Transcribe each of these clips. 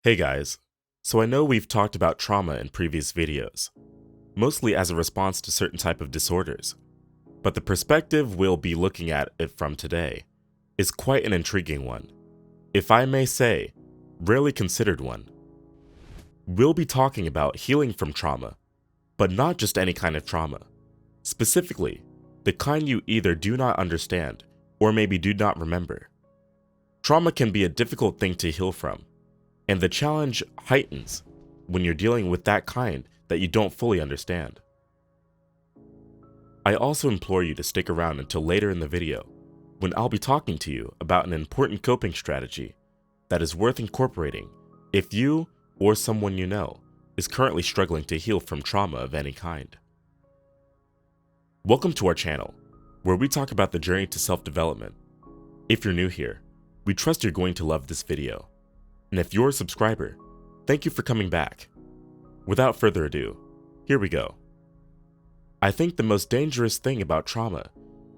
Hey guys, so I know we've talked about trauma in previous videos, mostly as a response to certain type of disorders, but the perspective we'll be looking at it from today is quite an intriguing one. If I may say, rarely considered one. We'll be talking about healing from trauma, but not just any kind of trauma. Specifically, the kind you either do not understand or maybe do not remember. Trauma can be a difficult thing to heal from, and the challenge heightens when you're dealing with that kind that you don't fully understand. I also implore you to stick around until later in the video, when I'll be talking to you about an important coping strategy that is worth incorporating if you or someone you know is currently struggling to heal from trauma of any kind. Welcome to our channel, where we talk about the journey to self-development. If you're new here, we trust you're going to love this video. And if you're a subscriber, thank you for coming back. Without further ado, here we go. I think the most dangerous thing about trauma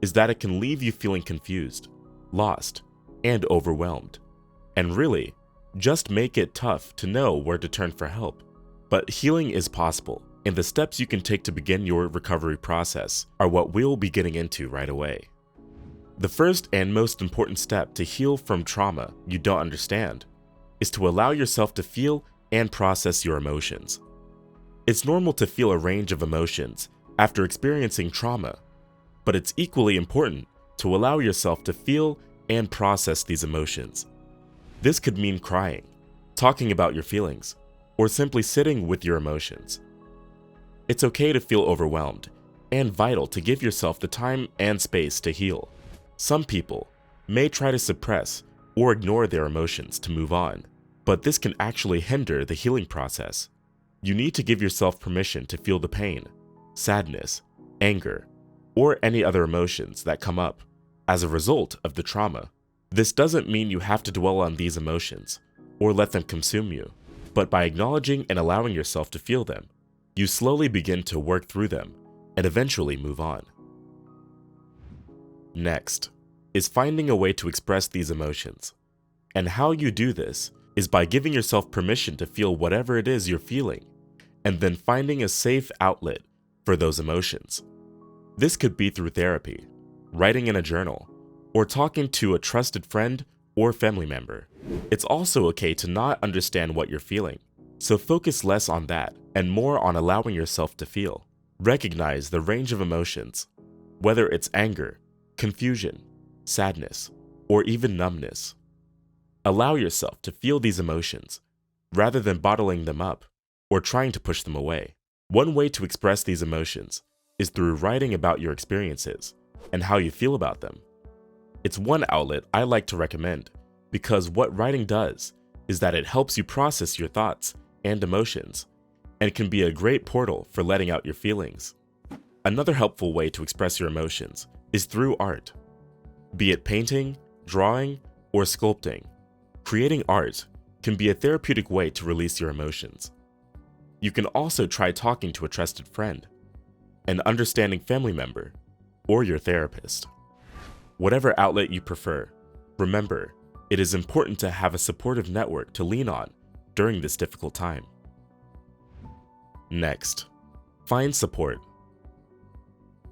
is that it can leave you feeling confused, lost, and overwhelmed. And really, just make it tough to know where to turn for help. But healing is possible, and the steps you can take to begin your recovery process are what we'll be getting into right away. The first and most important step to heal from trauma you don't understand is to allow yourself to feel and process your emotions. It's normal to feel a range of emotions after experiencing trauma, but it's equally important to allow yourself to feel and process these emotions. This could mean crying, talking about your feelings, or simply sitting with your emotions. It's okay to feel overwhelmed, and vital to give yourself the time and space to heal. Some people may try to suppress or ignore their emotions to move on, but this can actually hinder the healing process. You need to give yourself permission to feel the pain, sadness, anger, or any other emotions that come up as a result of the trauma. This doesn't mean you have to dwell on these emotions or let them consume you, but by acknowledging and allowing yourself to feel them, you slowly begin to work through them and eventually move on. Next is finding a way to express these emotions. And how you do this is by giving yourself permission to feel whatever it is you're feeling, and then finding a safe outlet for those emotions. This could be through therapy, writing in a journal, or talking to a trusted friend or family member. It's also okay to not understand what you're feeling, so focus less on that and more on allowing yourself to feel. Recognize the range of emotions, whether it's anger, confusion, sadness, or even numbness. Allow yourself to feel these emotions, rather than bottling them up or trying to push them away. One way to express these emotions is through writing about your experiences and how you feel about them. It's one outlet I like to recommend because what writing does is that it helps you process your thoughts and emotions, and it can be a great portal for letting out your feelings. Another helpful way to express your emotions is through art. Be it painting, drawing, or sculpting, creating art can be a therapeutic way to release your emotions. You can also try talking to a trusted friend, an understanding family member, or your therapist. Whatever outlet you prefer, remember, it is important to have a supportive network to lean on during this difficult time. Next, find support.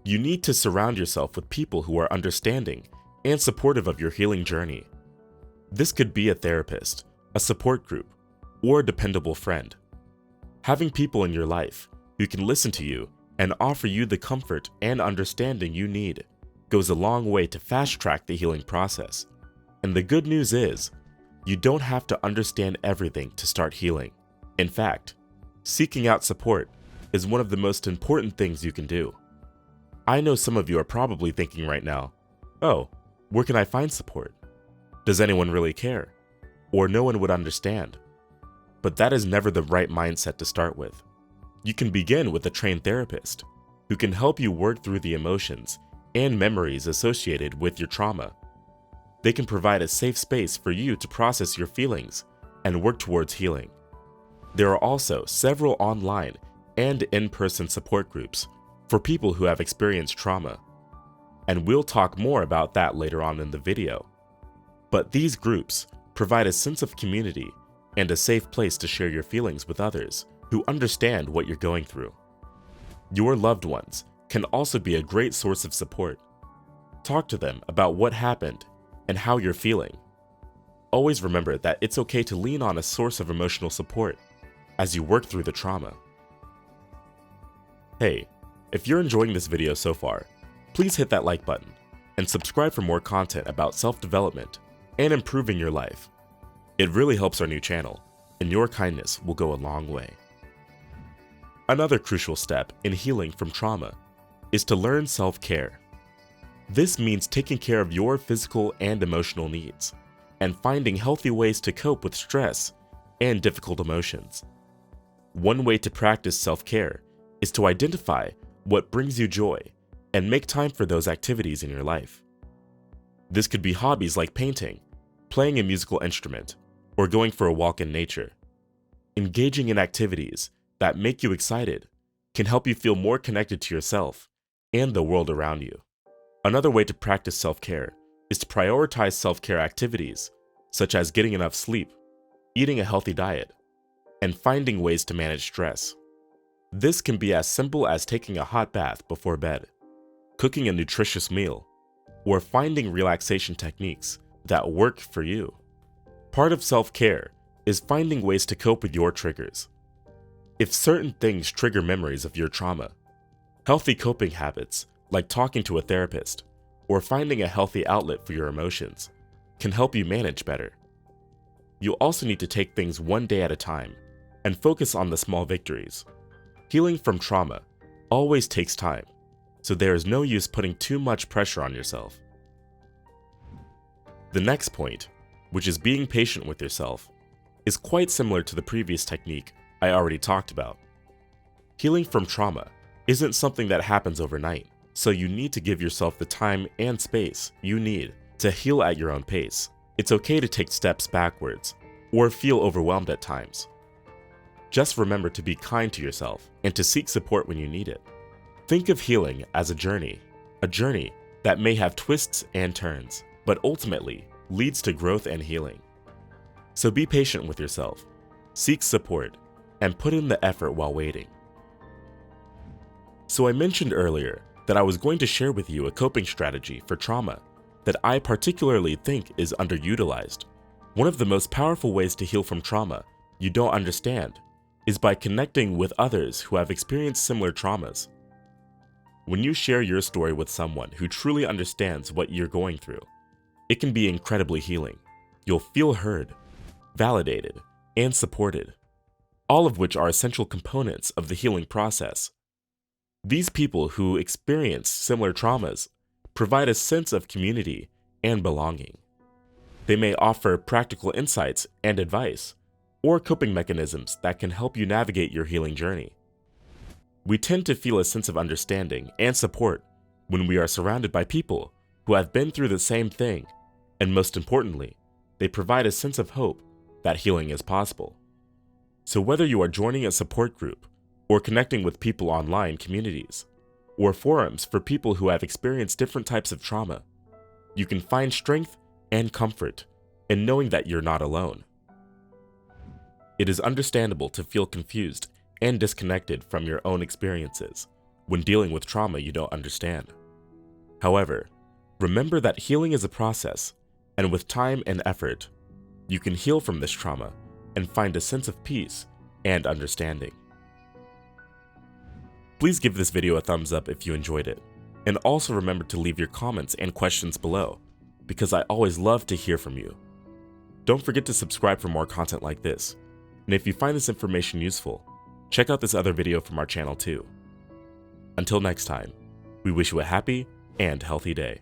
You need to surround yourself with people who are understanding and supportive of your healing journey. This could be a therapist, a support group, or a dependable friend. Having people in your life who can listen to you and offer you the comfort and understanding you need goes a long way to fast-track the healing process. And the good news is, you don't have to understand everything to start healing. In fact, seeking out support is one of the most important things you can do. I know some of you are probably thinking right now, oh, where can I find support? Does anyone really care? Or no one would understand? But that is never the right mindset to start with. You can begin with a trained therapist who can help you work through the emotions and memories associated with your trauma. They can provide a safe space for you to process your feelings and work towards healing. There are also several online and in-person support groups for people who have experienced trauma, and we'll talk more about that later on in the video. But these groups provide a sense of community and a safe place to share your feelings with others who understand what you're going through. Your loved ones can also be a great source of support. Talk to them about what happened and how you're feeling. Always remember that it's okay to lean on a source of emotional support as you work through the trauma. Hey, if you're enjoying this video so far, please hit that like button and subscribe for more content about self-development and improving your life. It really helps our new channel, and your kindness will go a long way. Another crucial step in healing from trauma is to learn self-care. This means taking care of your physical and emotional needs and finding healthy ways to cope with stress and difficult emotions. One way to practice self-care is to identify what brings you joy and make time for those activities in your life. This could be hobbies like painting, playing a musical instrument, or going for a walk in nature. Engaging in activities that make you excited can help you feel more connected to yourself and the world around you. Another way to practice self-care is to prioritize self-care activities such as getting enough sleep, eating a healthy diet, and finding ways to manage stress. This can be as simple as taking a hot bath before bed, cooking a nutritious meal, or finding relaxation techniques that work for you. Part of self-care is finding ways to cope with your triggers. If certain things trigger memories of your trauma, healthy coping habits like talking to a therapist or finding a healthy outlet for your emotions can help you manage better. You also need to take things one day at a time and focus on the small victories. Healing from trauma always takes time, so there is no use putting too much pressure on yourself. The next point, which is being patient with yourself, is quite similar to the previous technique I already talked about. Healing from trauma isn't something that happens overnight, so you need to give yourself the time and space you need to heal at your own pace. It's okay to take steps backwards or feel overwhelmed at times. Just remember to be kind to yourself and to seek support when you need it. Think of healing as a journey that may have twists and turns, but ultimately leads to growth and healing. So be patient with yourself, seek support, and put in the effort while waiting. So I mentioned earlier that I was going to share with you a coping strategy for trauma that I particularly think is underutilized. One of the most powerful ways to heal from trauma you don't understand is by connecting with others who have experienced similar traumas. When you share your story with someone who truly understands what you're going through, it can be incredibly healing. You'll feel heard, validated, and supported, all of which are essential components of the healing process. These people who experience similar traumas provide a sense of community and belonging. They may offer practical insights and advice, or coping mechanisms that can help you navigate your healing journey. We tend to feel a sense of understanding and support when we are surrounded by people who have been through the same thing, and most importantly, they provide a sense of hope that healing is possible. So whether you are joining a support group, or connecting with people online communities, or forums for people who have experienced different types of trauma, you can find strength and comfort in knowing that you're not alone. It is understandable to feel confused and disconnected from your own experiences when dealing with trauma you don't understand. However, remember that healing is a process, and with time and effort, you can heal from this trauma and find a sense of peace and understanding. Please give this video a thumbs up if you enjoyed it, and also remember to leave your comments and questions below, because I always love to hear from you. Don't forget to subscribe for more content like this, and if you find this information useful, check out this other video from our channel too. Until next time, we wish you a happy and healthy day.